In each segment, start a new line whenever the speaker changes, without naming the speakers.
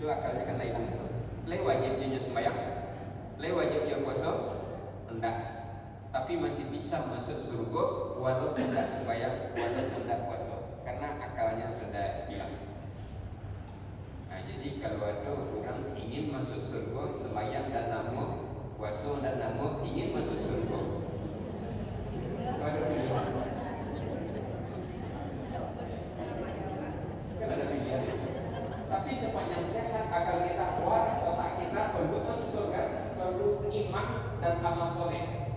itu akalnya kan lain. Le wajibnya sembahyang, le wajibnya puasa, enggak. Tapi masih bisa masuk surga walaupun tidak sembahyang, walaupun tidak puasa, karena akalnya sudah hilang. Nah, jadi kalau ada orang ingin masuk surga, sembahyang dan namu, puasa dan namu, ingin masuk surga. Ada pilihan. Kan ada pilihan. Tapi sepanjang sehat agar kita waras otak kita untuk masuk surga perlu iman dan amal soleh.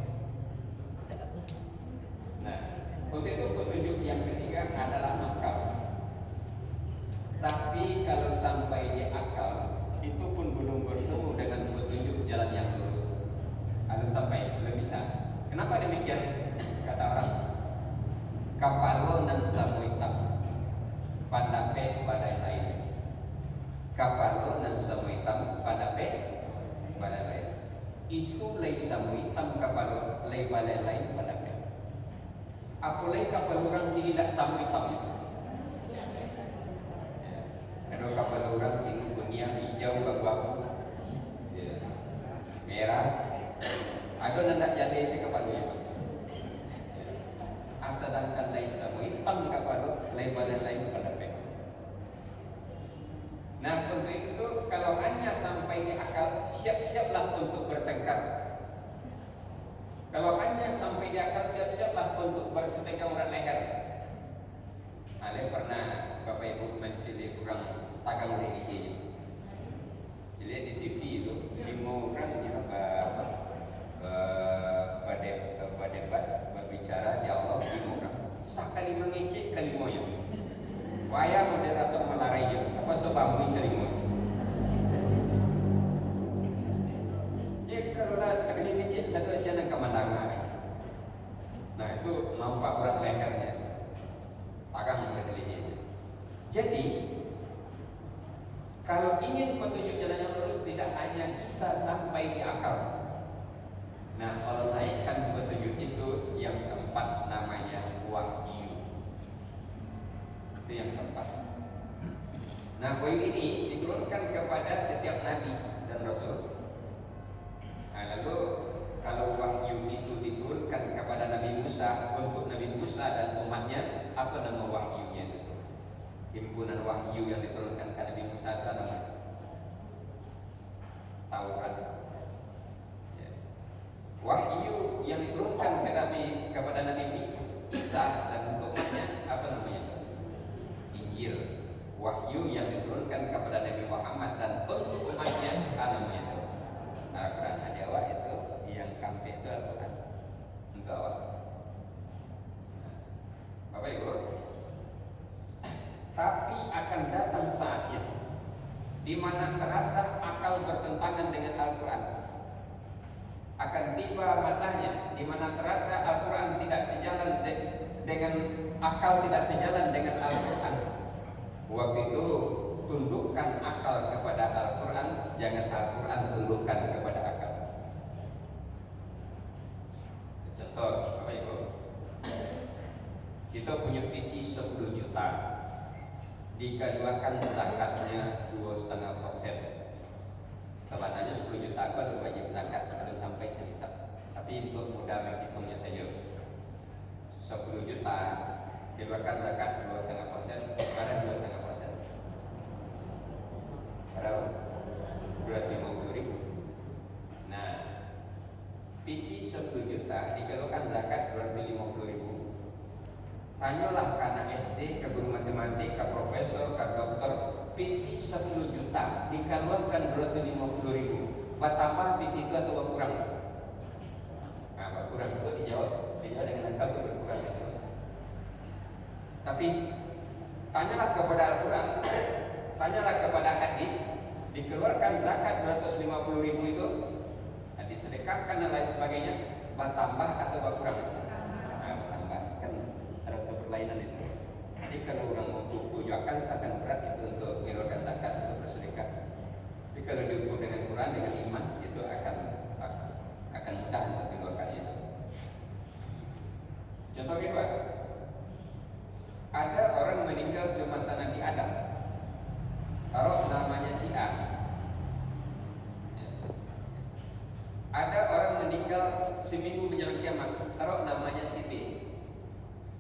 Nah, untuk itu petunjuk yang ketiga adalah akal. Tapi kalau sampai di akal itu pun belum bertemu dengan petunjuk jalan yang lurus. Belum sampai, belum bisa. Kenapa demikian? Kata orang, kapalo nan samuitam padape badai lain. Kapalo nan samuitam padape badai lain. Itu lay samuitam kapalo lay badai lain padape. Apalagi kapal orang kini tidak samuitam itu. Ada kapal orang kini kuning, hijau, abu-abu, merah. Ada nandak jadi si kapalnya. Asalkan laisa muitam kapal lebaran lain pada pe. Nah, tentu itu kalau hanya sampai di akal, siap-siaplah untuk bertengkar. Kalau hanya sampai di akal, siap-siaplah untuk bersetegang urat leher. Ale pernah Bapak Ibu menculik orang tagang religi. Jadi di TV itu 5 orang yang berdebat berbicara di Allah 5 orang. Sekali mengecek kali moyang. Waya moderator melarainya. Apa sebab ini kali moyang? Ya kalau nak sekali mengecek satu siapa kemandangan. Nah itu nampak urat lehernya. Tagang religi. Jadi kalau ingin petunjuk jalan yang lurus tidak hanya bisa sampai di akal. Nah, Allah naikkan petunjuk itu yang keempat namanya wahyu. Itu yang keempat. Nah, wahyu ini diturunkan kepada setiap nabi dan rasul. Nah, lalu kalau wahyu itu diturunkan kepada Nabi Musa untuk Nabi Musa dan umatnya, apa nama wahyunya itu? Himpunan wahyu yang diturunkan ke Nabi Musa itu namanya Taurat. Ya. Wahyu yang diturunkan kepada Nabi Isa dan untuk umatnya apa namanya? Injil. Wahyu yang diturunkan kepada Nabi Muhammad dan untuk umatnya apa namanya? Al-Quran. Ada itu yang kampe itu Al-Quran untuk awal. Bapak Ibu, tapi akan datang saatnya di mana terasa akal bertentangan dengan Al-Quran. Akan tiba masanya di mana terasa Al-Quran tidak sejalan dengan akal, tidak sejalan dengan Al-Quran. Waktu itu tundukkan akal kepada Al-Quran, jangan Al-Quran tundukkan kepada akal. Contoh, Bapak Ibu, kita punya PT 10 juta, dikeluarkan zakatnya 2,5%. Sebenarnya 10 juta itu ada wajib zakat belum sampai selisap. Tapi untuk mudah menghitungnya saja, 10 juta keluarkan zakat 2,5%, sekarang 2,5%. Berapa? Berarti 50.000. Nah, PT 10 juta dikeluarkan zakat berarti 50.000. Tanyalah karena SD, ke guru matematik, ke profesor, ke dokter, PT 10 juta dikeluarkan berarti 50.000. Bertambah PT itu atau berkurang? Nah, berkurang itu dijawab dengan angka itu berkurang. Tapi tanyalah kepada Al-Quran, tanyalah kepada hadis, dikeluarkan zakat 250.000 itu, disedekahkan dan lain sebagainya, bertambah atau berkurang? Bertambah, kan terasa berlainan itu. Jadi kalau orang mau buku akan berat itu untuk mengeluarkan zakat, untuk bersedekah. Tapi kalau diukur dengan Quran, dengan iman, itu akan mudah untuk mengeluarkan itu. Contoh kedua, ada orang meninggal semasa Nabi Adam, taruh namanya si A. meninggal seminggu menjelang kiamat, taruh namanya si B.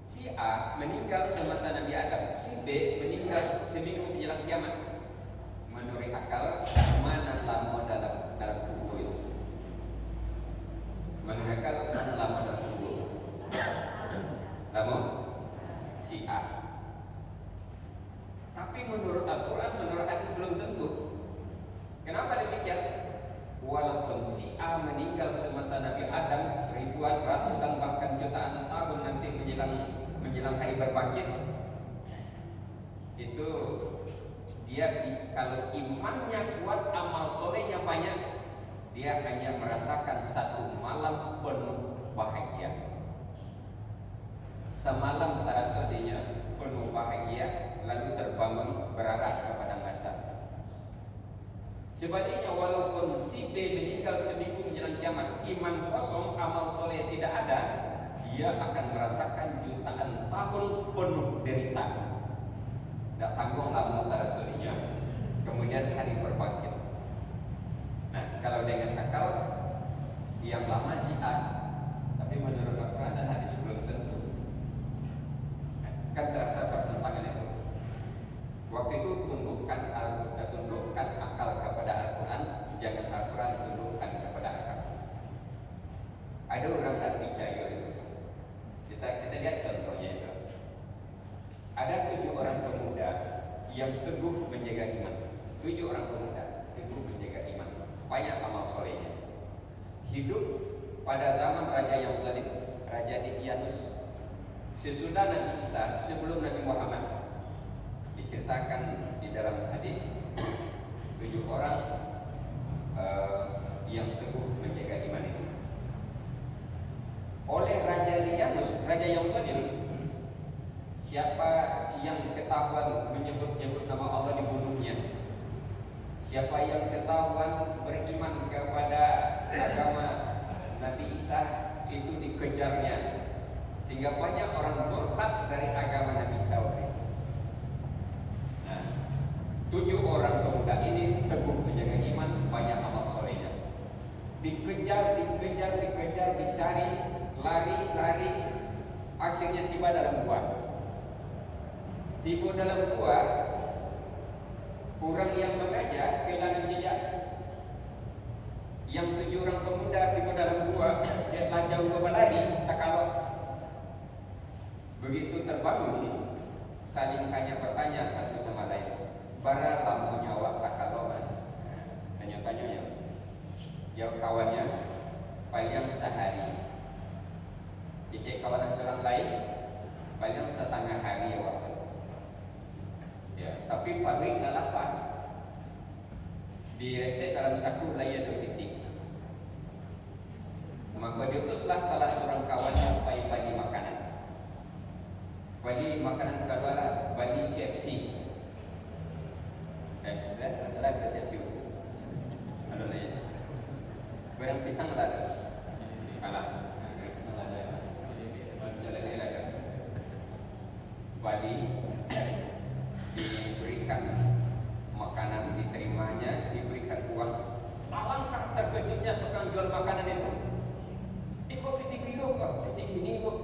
Si A meninggal semasa Nabi Adam, si B meninggal seminggu menjelang kiamat. Menurut akal, mana lama dalam kubur itu? Menurut akal, mana lama dalam kubur? Lama? Si A. Tapi menurut Al-Quran, menurut hadis belum tentu. Kenapa demikian? Walaupun si A meninggal semasa Nabi Adam ribuan, ratusan, bahkan jutaan tahun nanti menjelang hari berbangkit, itu dia kalau imannya kuat, amal solehnya banyak, dia hanya merasakan satu malam penuh bahagia. Semalam terasa dia penuh bahagia, lalu terbangun berharap kepada masa. Sebaliknya, walaupun si B meninggal seminggu menjelang kiamat, iman kosong, amal soleh tidak ada, dia akan merasakan jutaan tahun penuh derita. Tidak tanggung lama tarasulinya, kemudian hari berbangkit. Nah, kalau dengan akal yang lama si A, tapi menurut Al-Quran dan hadis belum tentu. Kan terasa pertentangan itu. Waktu itu tundukkan akal kepada Al-Quran, jangan Al-Quran tundukkan kepada akal. Ada orang tak percaya itu. Kita lihat contohnya itu. Ada 7 orang pemuda yang teguh menjaga iman. 7 orang pemuda teguh menjaga iman, banyak amal solehnya. Hidup pada zaman Raja yang zalim, Raja Dihyanus. Sesudah Nabi Isa, sebelum Nabi Muhammad, diceritakan di dalam hadis 7 orang yang teguh menjaga iman itu. Oleh Raja Dihyanus, Raja yang zalim, siapa yang ketahuan menyebut-nyebut nama Allah dibunuhnya. Siapa yang ketahuan beriman kepada agama Nabi Isa itu dikejarnya. Sehingga banyak orang murtad dari agama Nabi Isa. Nah, 7 orang pemuda ini teguh menjaga iman, banyak amal solehnya. Dikejar, dicari, lari, akhirnya tiba dalam gua. Tiba dalam gua, orang yang mengajak kehilangan jejak. Yang 7 orang pemuda tiba dalam gua, dia lajau berlari, tak kalau. Begitu terbangun, saling bertanya satu sama lain. Bara lampu nyawa tak kaloan. Tanya-tanya ya. Jawab kawannya, paling sehari. Dicek kawanan seorang lain, paling setengah hari ya waktu. Ya, tapi pagi nggak lapar. Diresek dalam saku layan 2 titik. Maka diutuslah salah seorang kawannya bagi makanan. Bagi makanan kedua, bagi CFC. Lihat ke CFC. Ada lagi. Barang pisang ada. Kalah. Jalan ada. Bali diberikan makanan, diterimanya, diberikan uang. Alangkah terkejutnya tukang jual makanan itu. Ikut titik kilo kok, titik ini kok.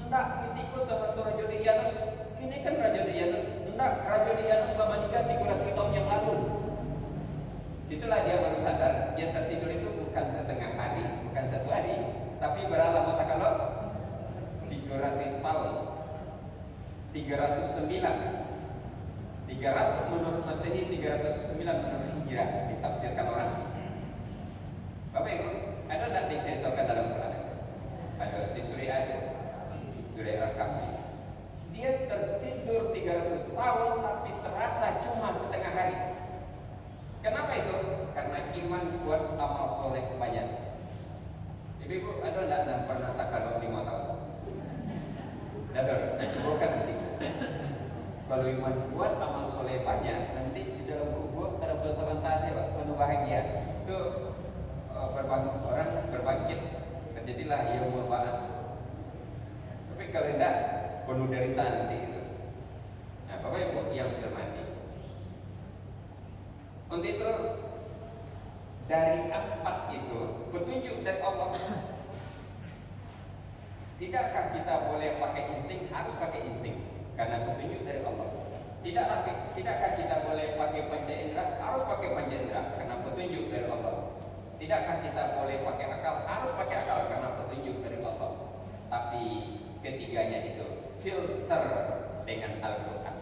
Enggak, ketika sama Raja Dihyanus. Ini kan Raja Dihyanus. Enggak, Raja Dihyanus lama diganti kurang tahun yang lalu. Situlah dia baru sadar, dia tertidur itu bukan setengah hari, bukan 1 hari, tapi berapa lama tak kalau 300 tahun. 309 menurut Masehi, 309 menurut Hijrah, ditafsirkan orang. Bapak Ibu, ada tak diceritakan dalam Quran? Ada di surah itu, surah Al-Kahfi. Dia tertidur 300 tahun tapi terasa cuma setengah hari. Kenapa itu? Karena iman kuat, amal soleh banyak. Ibu, ada tak pernah tak kalau 5 tahun? Ada, cobakan nanti. Kalau iman kuat, amal soleh banyak, nanti di dalam kubur terasa sebentar saja penuh bahagia. Itu berbangun orang berbangkit, terjadilah yaumul ba'ats. Tapi kalau tidak, penuh derita nanti itu. Nah, Bapak Ibu yang saya hormati, untuk itu dari empat itu petunjuk dari Allah. Tidakkah kita boleh pakai insting? Harus pakai insting karena petunjuk dari Allah. Tidakkah kita boleh pakai panca indera? Harus pakai panca indera karena petunjuk dari Allah. Tidakkah kita boleh pakai akal? Harus pakai akal karena petunjuk dari Allah. Tapi ketiganya itu filter dengan Al-Quran,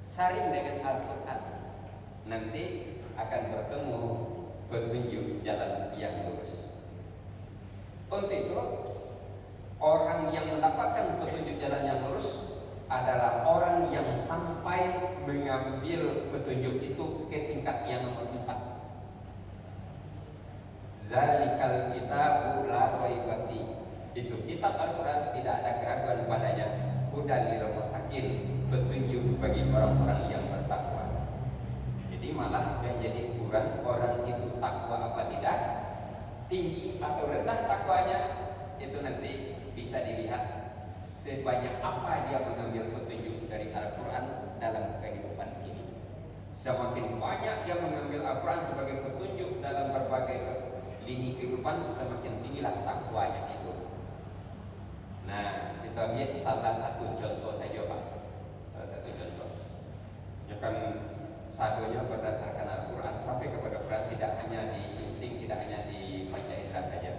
saring dengan Al-Quran, nanti akan bertemu petunjuk jalan yang lurus. Untuk itu, orang yang mendapatkan petunjuk jalan yang lurus adalah orang yang sampai mengambil petunjuk itu ke tingkat yang nomor 4. Zalikal kitabu la raiba fi. Itu kitab Al-Quran tidak ada keraguan padanya. Hudan lil muttaqin, petunjuk bagi orang-orang yang bertakwa. Jadi malah yang jadi ukuran orang itu takwa apa tidak, tinggi atau rendah takwanya, itu nanti bisa dilihat sebanyak apa dia mengambil petunjuk dari Al-Quran dalam kehidupan ini. Semakin banyak dia mengambil Al-Quran sebagai petunjuk dalam berbagai lini kehidupan, semakin tinggilah takwanya itu. Nah, kita lihat salah satu contoh saja, Pak. Salah satu contoh. Ya kan, sadonya berdasarkan Al-Quran sampai kepada Quran, tidak hanya di insting, tidak hanya di panca indera saja,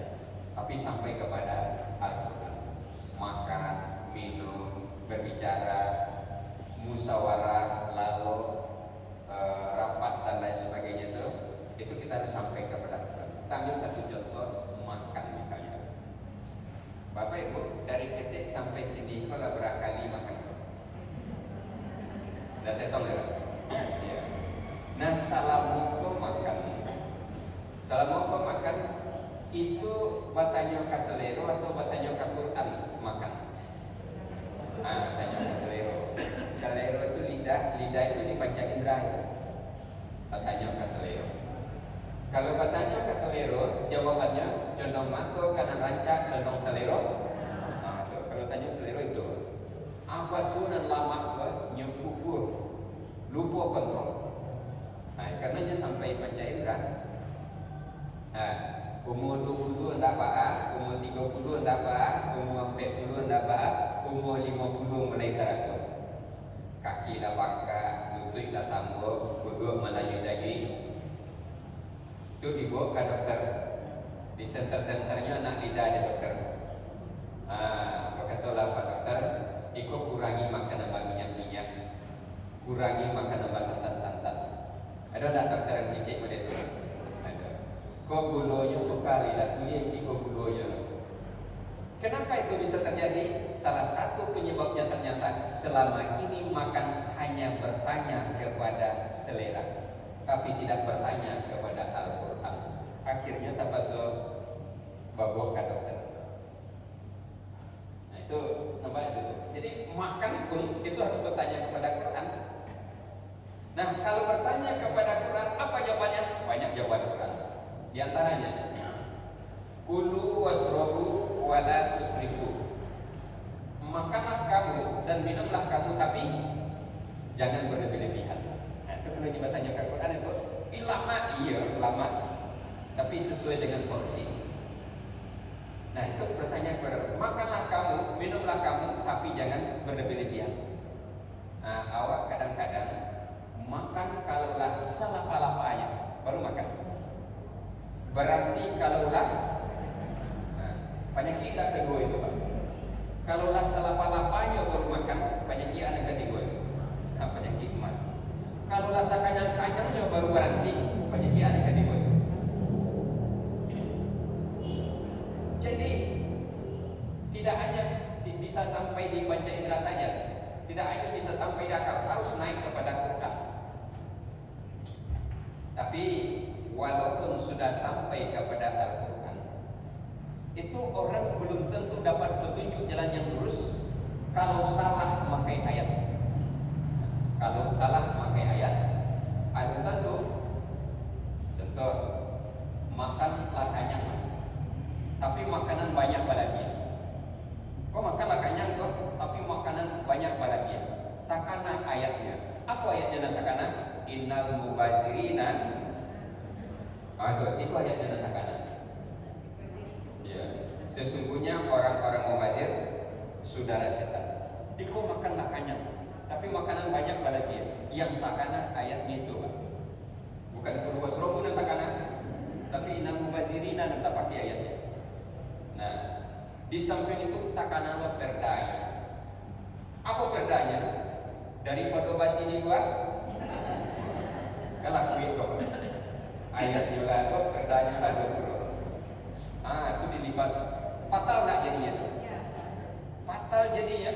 tapi sampai kepada Al-Quran. Makan, minum, berbicara, musyawarah, lalu rapat dan lain sebagainya itu kita harus sampai kepada Quran. Kita ambil satu contoh, makan misalnya. Bapak Ibu, dari ketik sampai kini kalau berapa kali makan? Dah tetong ya? Ya. Nah, salamualaikum makan. Salamualaikum makan itu batanyo ka selero atau batanyo ka Quran makan? Batanyo ka selero. Selero itu lidah itu di panca indera itu. Batanyo ka selero. Kalau batanyo ka selero, jawabannya condong mato kanan rancak condong selero. Kalau tanya selero itu apa sunan lama gua nyepupur lupa kontrol. Karenanya sampai panca indera. Umur 20 ndak baah, umur 30 ndak baah, umur 40 ndak baah, umur 50 mulai terasa. Kaki dah baka, lutut dah sambung, duduk mana jadi. Itu dibawa ke dokter. Di center-centernya anak lidah ada dokter. So katalah Pak Dokter, ikut kurangi makan nambah minyak-minyak, kurangi makan nambah santan-santan. Ada tak dokter yang dicek pada itu? Ada. Kok gulanya untuk kali dah kuliah di kok gulanya. Kenapa itu bisa terjadi? Salah satu penyebabnya ternyata selama ini makan hanya bertanya kepada selera, tapi tidak bertanya kepada Al-Quran. Akhirnya tak masuk bawa ke dokter. Nah itu nampak itu. Jadi makan pun itu harus bertanya kepada Quran. Nah kalau bertanya kepada Quran, apa jawabannya? Banyak jawaban Quran. Di antaranya, kulu wasrobu wala tusrifu. Makanlah kamu dan minumlah kamu, tapi jangan berlebih-lebihan. Nah itu kalau dibatanya ke Quran itu lama, tapi sesuai dengan porsi. Nah itu bertanya kepada, makanlah kamu, minumlah kamu, tapi jangan berlebih-lebihan. Nah awak kadang-kadang makan kalaulah selapa-lapanya baru makan. Berarti kalaulah penyakit kedua itu Pak. Kalaulah selapa-lapanya baru makan, penyakit ada kedua itu. Nah penyakit mana? Kalaulah sakanyang-kanyangnya baru berhenti, penyakit ada kedua itu. Jadi tidak hanya bisa sampai di panca indera saja, tidak hanya bisa sampai di akal, harus naik kepada Quran. Tapi walaupun sudah sampai kepada Al-Quran, itu orang belum tentu dapat petunjuk jalan yang lurus kalau salah memakai ayat. Kalau salah memakai ayat, ada tentu. Contoh, makanlah kenyang, tapi makanan banyak balanya. Kau makanlah kenyang kok, tapi makanan banyak balanya. Takana ayatnya. Apa ayatnya dan takana? Innal mubazirina Itu ayatnya natakan. Ya, sesungguhnya orang-orang mubazir saudara setan. Iko makanlah kenyang, tapi makanan banyak pada dia. Yang takana ayatnya itu, Pak. Bukan kudu wasrobu takana, tapi inal mubazirina nanti pakai ayatnya. Nah, di samping itu takana lo perdanya. Apa perdanya? Daripada basi di gua, kalau itu ayatnya lado, perdanya lado bro. Itu dilibas fatal nggak jadinya? Fatal jadinya.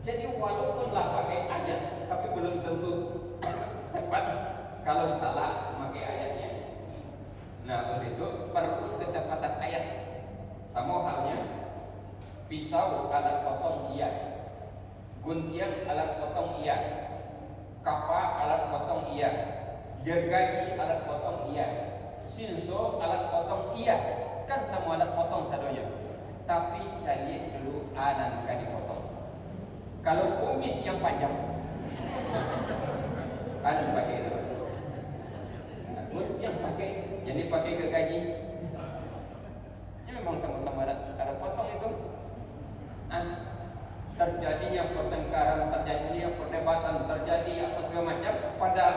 Jadi walaupun lah pakai ayat, tapi belum tentu tepat kalau salah pakai ayatnya. Nah, untuk itu perlu ketepatan ayat. Sama halnya pisau alat potong iya, guntian alat potong iya, kapa alat potong iya, gergaji alat potong iya, sinso alat potong iya, kan semua alat potong sadonya. Tapi cari dulu anan kan dipotong. Kalau kumis yang panjang, anan pakai itu. Guntian pakai, jadi pakai gergaji. Ini memang sama-sama ada potong itu. Terjadinya pertengkaran, terjadinya perdebatan, terjadi apa segala macam, padahal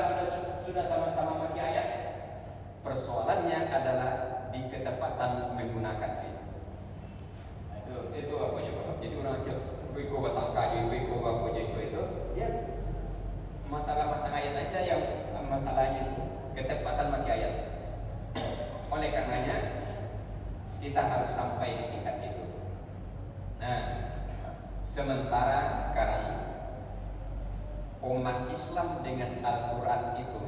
sudah sama-sama pakai ayat. Persoalannya adalah di ketepatan menggunakan ayat. Itu apa ya Pak? Jadi orang cek, wiko batang kayu, wiko bakonya itu ya masalah-masalah ayat aja yang masalahnya itu ketepatan pakai ayat. Oleh karenanya kita harus sampai di tingkat itu. Nah, sementara sekarang umat Islam dengan Al-Quran itu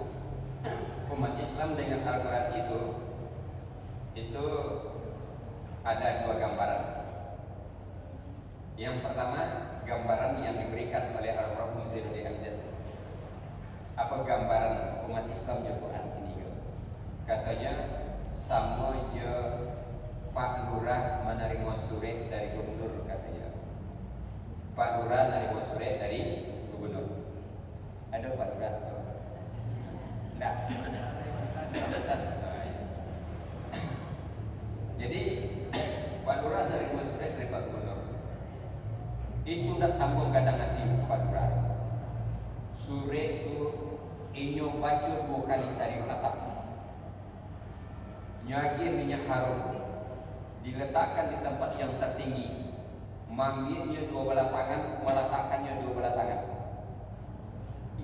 ada dua gambaran. Yang pertama, gambaran yang diberikan oleh Al-Rahman Zainul Hamzah. Apa gambaran umat Islam di Al-Quran ini? Katanya sama je Pak Lurah menerima surat dari gubernur, katanya. Pak Lurah menerima surat dari gubernur. Ada Pak Lurah? Enggak. Jadi Pak Lurah menerima surat dari Pak Gubernur. Itu udah tanggung kadang hati Pak Lurah. Surat itu inyo baca 2 kali sehari khatam. Nyagir minyak harum, diletakkan di tempat yang tertinggi, manggilnya 2 belah tangan, meletakkannya 2 belah tangan.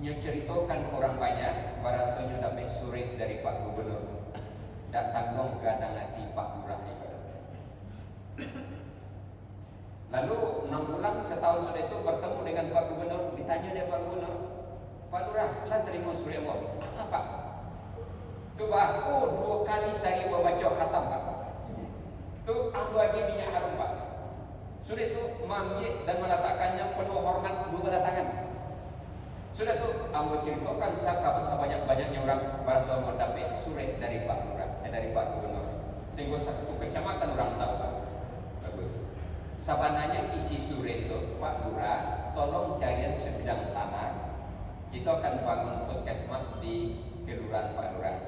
Inyo ceritakan ke orang banyak, barasanya dapat surat dari Pak Gubernur. Tak tanggung gadang hati Pak Lurah. Lalu 6 bulan setahun sudah itu bertemu dengan Pak Gubernur, ditanya dia Pak Gubernur, Pak Lurah, lah terima surat apa? Coba aku 2 kali saya baca khatam Pak. Tu ambil lagi minyak harum Pak. Sudah itu manggil dan meletakkannya penuh hormat 2 belah tangan. Sudah tu ambil ceritakan sebanyak-banyaknya orang berasa mendapat surat dari Pak Lurah, dari Pak Gubernur. Sehingga satu kecamatan orang tahu Pak. Bagus. Sabananya isi surat itu, Pak Lurah, tolong carian sebidang tanah. Kita akan bangun puskesmas di kelurahan Pak Lurah.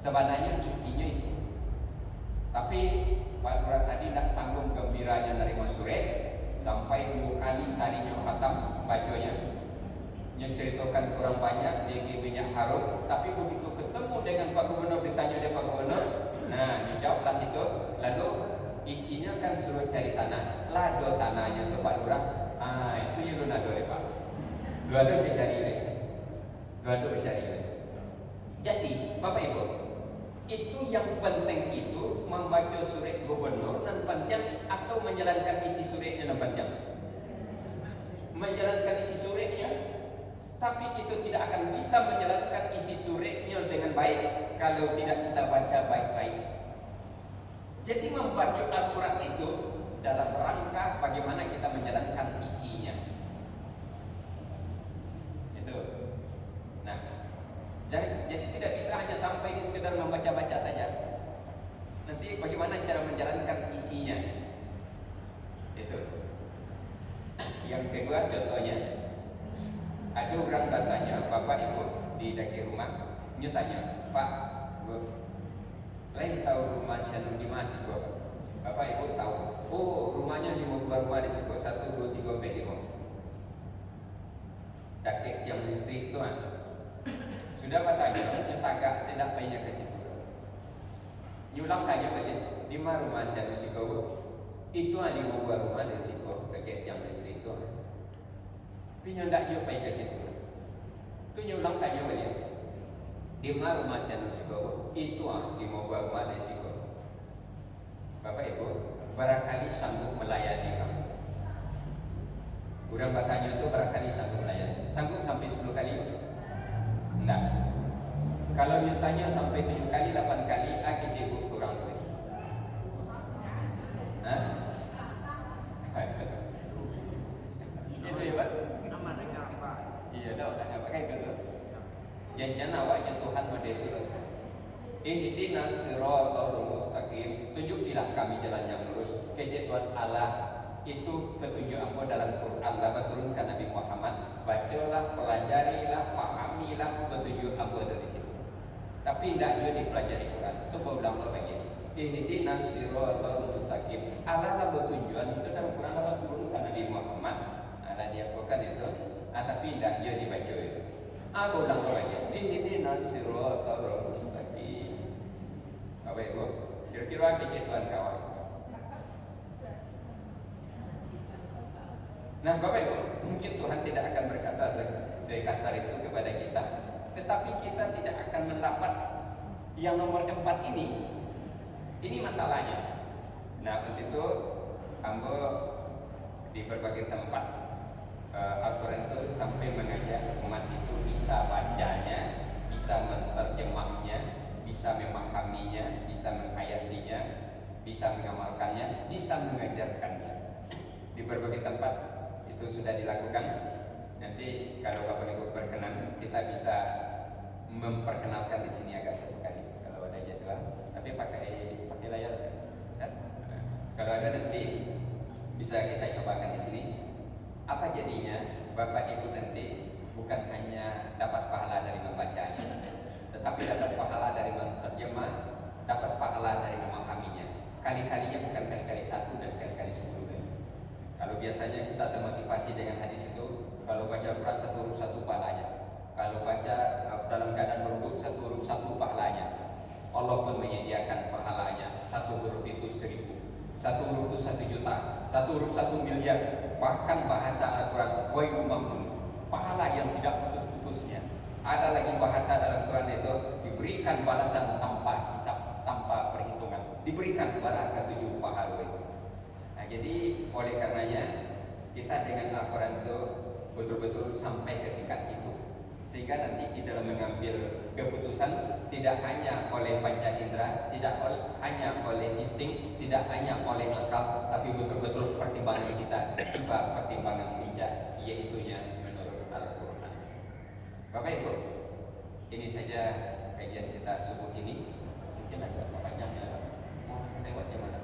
Sebenarnya isinya itu. Tapi Pak Lurah tadi tak tanggung gembiranya menerima surat sampai 2 kali seharinya khatam bacanya. Yang ceritakan kurang banyak dia minyak harum, tapi begitu ketemu dengan Pak Gubernur, ditanya dia Pak Gubernur, nah dijawablah itu. Lalu isinya kan suruh cari tanah, lado tanahnya tuh Pak Lurah. Itu yang lu nado deh Pak. Lu ada cari deh. Lu ada cari deh. Jadi Bapak Ibu, itu yang penting itu membaca surat gubernur dan panjang atau menjalankan isi suratnya dan panjang. Menjalankan isi suratnya, tapi itu tidak akan bisa menjalankan isi suratnya dengan baik kalau tidak kita baca baik-baik. Jadi membaca Al-Quran itu dalam rangka bagaimana kita menjalankan isinya. Itu. Nah, jadi tidak bisa hanya sampai di sekedar membaca-baca saja. Nanti bagaimana cara menjalankan isinya. Itu. Yang kedua contohnya, ada orang datanya, Bapak Ibu di daki rumah, dia tanya, Pak, Bu, lain tahu rumah Syanu di Masiko. Bapak Ibu tahu? Oh, rumahnya di buah rumah di situ 1, 2, 3, 4, 5. Dakek yang listrik itu kan. Sudah bertanya, nyetagak sedap mainnya ke situ. Nyulang tanya balik, di mana rumah Syanu Siko? Itu di buah rumah di situ, dakek yang listrik itu. Tapi ndak yuk pergi ke situ. Tu nyulang tanya balik. Di mana rumah Syanu Siko? Itu di buah rumah di situ. Bapak Ibu, barangkali sanggup melayani kamu. Urang bertanya itu barangkali sanggup melayani. Sanggup sampai 10 kali? Enggak. Kalau nyatanya sampai 7 kali, 8 kali, kecil kurang boleh. Hah? Itu ya Pak?
Nama dengan apa?
Iya, udah nggak pakai gitu. Janjian awaknya Tuhan pada itu. Ihdinas siratal mustaqim, tunjukilah kami jalan yang lurus. Kejadian Tuhan Allah itu petunjuk apa dalam Quran lah turunkan Nabi Muhammad. Bacalah, pelajarilah, pahamilah petunjuk apa dari situ. Tapi tidak juga dipelajari Quran. Itu berulang begini. Ihdinas siratal mustaqim. Allah lah petunjuan itu dalam Quran Allah turunkan Nabi Muhammad. Ada dia bukan itu. Tapi tidak juga dibaca itu. Berulang lagi. Ihdinas siratal mustaqim. Bapak Ibu, kira-kira kecil Tuhan kawan. Nah Bapak Ibu, mungkin Tuhan tidak akan berkata sekasar itu kepada kita, tetapi kita tidak akan mendapat yang nomor 4 ini. Ini masalahnya. Nah untuk itu, hamba di berbagai tempat Al-Quran itu sampai mengajak umat itu bisa bacanya, bisa menerjemahnya, bisa memahaminya, bisa menghayatinya, bisa mengamalkannya, bisa mengajarkannya. Di berbagai tempat itu sudah dilakukan. Nanti kalau Bapak Ibu berkenan, kita bisa memperkenalkan di sini agak satu kali kalau ada jadwal. Tapi pakai layar, kan? Nah, kalau ada nanti bisa kita cobakan di sini. Apa jadinya? Bapak Ibu nanti bukan hanya dapat pahala dari membacanya, tetapi dapat pahala dari menerjemah, dapat pahala dari memahaminya. Kali-kalinya bukan kali-kali 1 dan kali-kali 10 kali. Kalau biasanya kita termotivasi dengan hadis itu, kalau baca Quran 1 huruf 1 pahalanya. Kalau baca dalam keadaan berwudu 1 huruf 1 pahalanya. Allah pun menyediakan pahalanya. 1 huruf itu 1000. 1 huruf itu 1 juta. 1 huruf 1 miliar. Bahkan bahasa Al-Quran Wailul Mahmud, pahala yang tidak putus-putusnya. Ada lagi bahasa dalam Quran itu diberikan balasan tanpa hisab, tanpa perhitungan. Diberikan kepada ke-7 pahala itu. Nah, jadi oleh karenanya kita dengan Al-Quran itu betul-betul sampai ke tingkat itu, sehingga nanti di dalam mengambil keputusan tidak hanya oleh panca indera, tidak hanya oleh insting, tidak hanya oleh akal, tapi betul-betul pertimbangan kita tiba pertimbangan puncak, yaitunya menurut Al-Quran. Bapak Ibu, ini saja kajian kita subuh ini. Mungkin agak panjang ya. Mau lewat yang mana?